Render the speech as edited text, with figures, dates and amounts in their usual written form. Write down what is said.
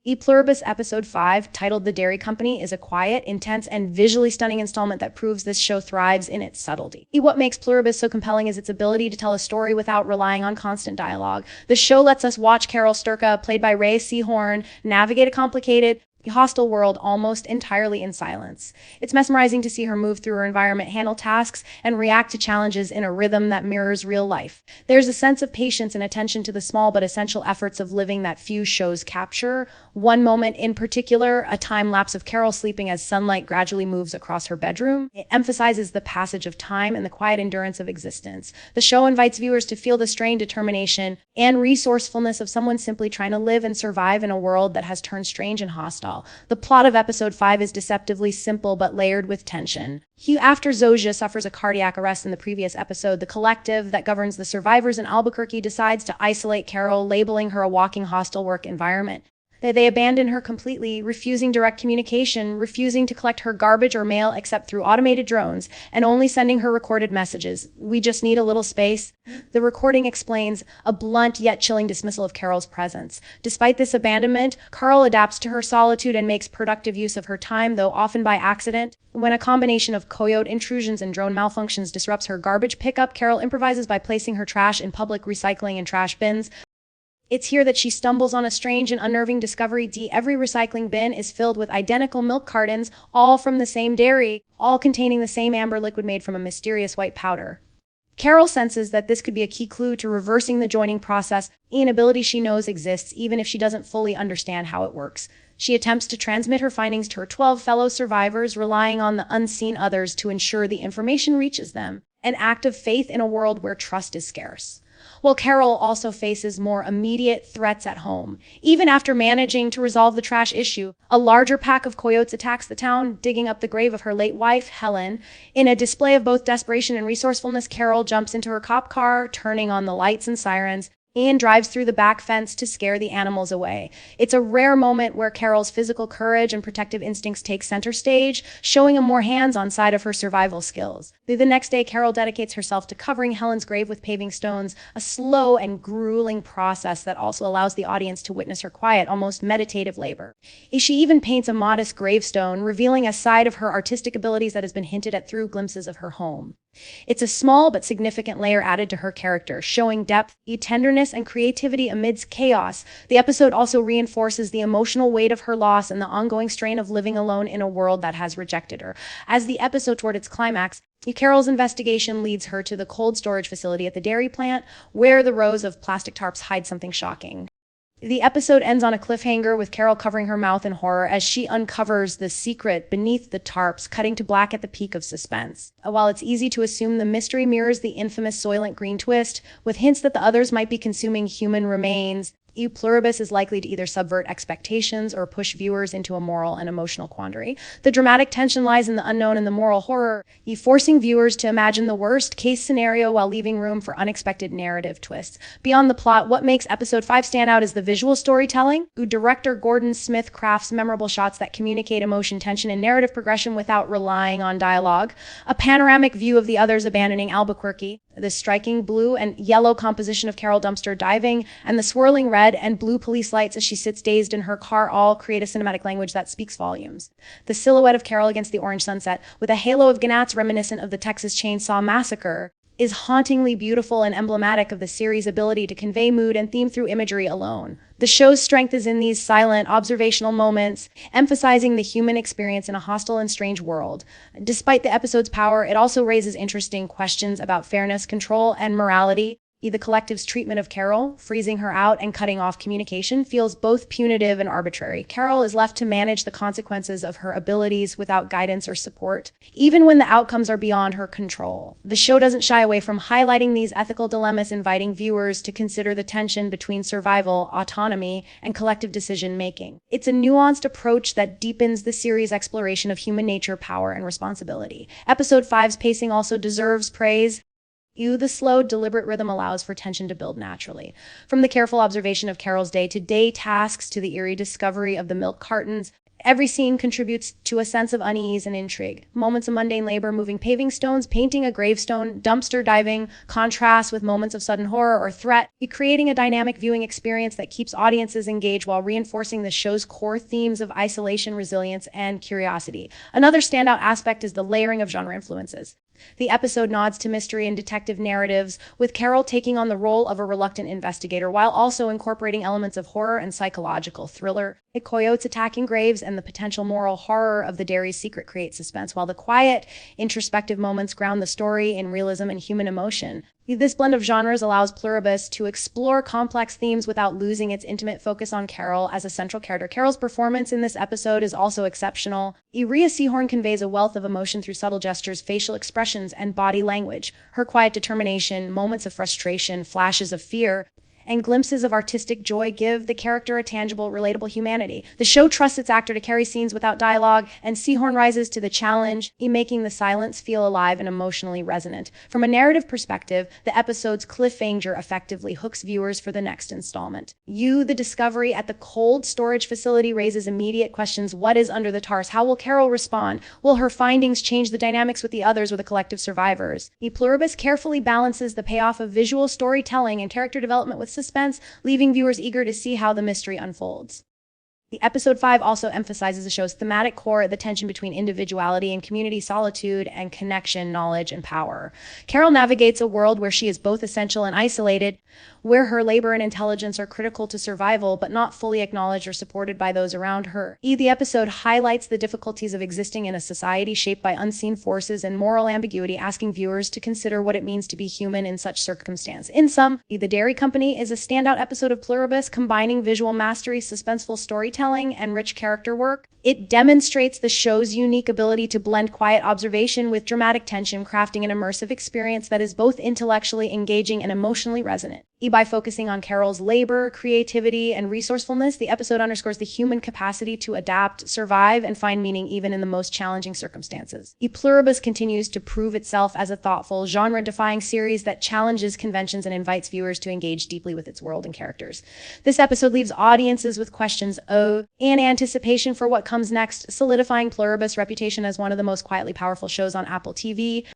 Pluribus Episode 5, titled The Dairy Company, is a quiet, intense, and visually stunning installment that proves this show thrives in its subtlety. What makes Pluribus so compelling is its ability to tell a story without relying on constant dialogue. The show lets us watch Carol Sturka, played by Ray Seahorn, navigate a complicated, hostile world almost entirely in silence. It's mesmerizing to see her move through her environment, handle tasks, and react to challenges in a rhythm that mirrors real life. There's a sense of patience and attention to the small but essential efforts of living that few shows capture. One moment in particular, a time lapse of Carol sleeping as sunlight gradually moves across her bedroom, it emphasizes the passage of time and the quiet endurance of existence. The show invites viewers to feel the strained determination and resourcefulness of someone simply trying to live and survive in a world that has turned strange and hostile. The plot of episode 5 is deceptively simple but layered with tension. After Zosha suffers a cardiac arrest in the previous episode, the collective that governs the survivors in Albuquerque decides to isolate Carol, labeling her a walking hostile work environment. They abandon her completely, refusing direct communication, refusing to collect her garbage or mail except through automated drones, and only sending her recorded messages. "We just need a little space." The recording explains a blunt yet chilling dismissal of Carol's presence. Despite this abandonment, Carol adapts to her solitude and makes productive use of her time, though often by accident. When a combination of coyote intrusions and drone malfunctions disrupts her garbage pickup, Carol improvises by placing her trash in public recycling and trash bins. It's here that she stumbles on a strange and unnerving discovery. Every recycling bin is filled with identical milk cartons, all from the same dairy, all containing the same amber liquid made from a mysterious white powder. Carol senses that this could be a key clue to reversing the joining process, an ability she knows exists even if she doesn't fully understand how it works. She attempts to transmit her findings to her 12 fellow survivors, relying on the unseen others to ensure the information reaches them, an act of faith in a world where trust is scarce. While Carol also faces more immediate threats at home. Even after managing to resolve the trash issue, a larger pack of coyotes attacks the town, digging up the grave of her late wife, Helen. In a display of both desperation and resourcefulness, Carol jumps into her cop car, turning on the lights and sirens, and drives through the back fence to scare the animals away. It's a rare moment where Carol's physical courage and protective instincts take center stage, showing a more hands-on side of her survival skills. The next day, Carol dedicates herself to covering Helen's grave with paving stones, a slow and grueling process that also allows the audience to witness her quiet, almost meditative labor. She even paints a modest gravestone, revealing a side of her artistic abilities that has been hinted at through glimpses of her home. It's a small but significant layer added to her character, showing depth, tenderness, and creativity amidst chaos. The episode also reinforces the emotional weight of her loss and the ongoing strain of living alone in a world that has rejected her. As the episode toward its climax, Carol's investigation leads her to the cold storage facility at the dairy plant, where the rows of plastic tarps hide something shocking. The episode ends on a cliffhanger with Carol covering her mouth in horror as she uncovers the secret beneath the tarps, cutting to black at the peak of suspense. While it's easy to assume the mystery mirrors the infamous Soylent Green twist, with hints that the others might be consuming human remains, Pluribus is likely to either subvert expectations or push viewers into a moral and emotional quandary. The dramatic tension lies in the unknown and the moral horror, forcing viewers to imagine the worst-case scenario while leaving room for unexpected narrative twists. Beyond the plot, what makes Episode 5 stand out is the visual storytelling. Director Gordon Smith crafts memorable shots that communicate emotion, tension, and narrative progression without relying on dialogue. A panoramic view of the others abandoning Albuquerque, the striking blue and yellow composition of Carol dumpster diving, and the swirling red and blue police lights as she sits dazed in her car all create a cinematic language that speaks volumes. The silhouette of Carol against the orange sunset, with a halo of gnats reminiscent of the Texas Chainsaw Massacre, is hauntingly beautiful and emblematic of the series' ability to convey mood and theme through imagery alone. The show's strength is in these silent, observational moments, emphasizing the human experience in a hostile and strange world. Despite the episode's power, it also raises interesting questions about fairness, control, and morality. The collective's treatment of Carol, freezing her out and cutting off communication, feels both punitive and arbitrary. Carol is left to manage the consequences of her abilities without guidance or support, even when the outcomes are beyond her control. The show doesn't shy away from highlighting these ethical dilemmas, inviting viewers to consider the tension between survival, autonomy, and collective decision-making. It's a nuanced approach that deepens the series' exploration of human nature, power, and responsibility. Episode 5's pacing also deserves praise. The slow, deliberate rhythm allows for tension to build naturally. From the careful observation of Carol's day-to-day tasks to the eerie discovery of the milk cartons, Every scene contributes to a sense of unease and intrigue. Moments of mundane labor, moving paving stones, painting a gravestone, dumpster diving, contrast with moments of sudden horror or threat, creating a dynamic viewing experience that keeps audiences engaged while reinforcing the show's core themes of isolation, resilience, and curiosity. Another standout aspect is the layering of genre influences. The episode nods to mystery and detective narratives, with Carol taking on the role of a reluctant investigator while also incorporating elements of horror and psychological thriller. The coyotes attacking graves and the potential moral horror of the dairy's secret create suspense, while the quiet, introspective moments ground the story in realism and human emotion. This blend of genres allows Pluribus to explore complex themes without losing its intimate focus on Carol as a central character. Carol's performance in this episode is also exceptional. Rhea Seehorn conveys a wealth of emotion through subtle gestures, facial expressions, and body language. Her quiet determination, moments of frustration, flashes of fear, and glimpses of artistic joy give the character a tangible, relatable humanity. The show trusts its actor to carry scenes without dialogue, and Seehorn rises to the challenge, making the silence feel alive and emotionally resonant. From a narrative perspective, the episode's cliffhanger effectively hooks viewers for the next installment. The discovery at the cold storage facility raises immediate questions. What is under the TARS? How will Carol respond? Will her findings change the dynamics with the others or the collective survivors? Pluribus carefully balances the payoff of visual storytelling and character development with suspense, leaving viewers eager to see how the mystery unfolds. The episode 5 also emphasizes the show's thematic core, the tension between individuality and community, solitude and connection, knowledge and power. Carol navigates a world where she is both essential and isolated, where her labor and intelligence are critical to survival but not fully acknowledged or supported by those around her. The episode highlights the difficulties of existing in a society shaped by unseen forces and moral ambiguity, asking viewers to consider what it means to be human in such circumstance. In sum, The Dairy Company is a standout episode of Pluribus, combining visual mastery, suspenseful storytelling, and rich character work. It demonstrates the show's unique ability to blend quiet observation with dramatic tension, crafting an immersive experience that is both intellectually engaging and emotionally resonant. By focusing on Carol's labor, creativity, and resourcefulness, the episode underscores the human capacity to adapt, survive, and find meaning even in the most challenging circumstances. Pluribus continues to prove itself as a thoughtful, genre-defying series that challenges conventions and invites viewers to engage deeply with its world and characters. This episode leaves audiences with questions of and anticipation for what comes next, solidifying Pluribus' reputation as one of the most quietly powerful shows on Apple TV.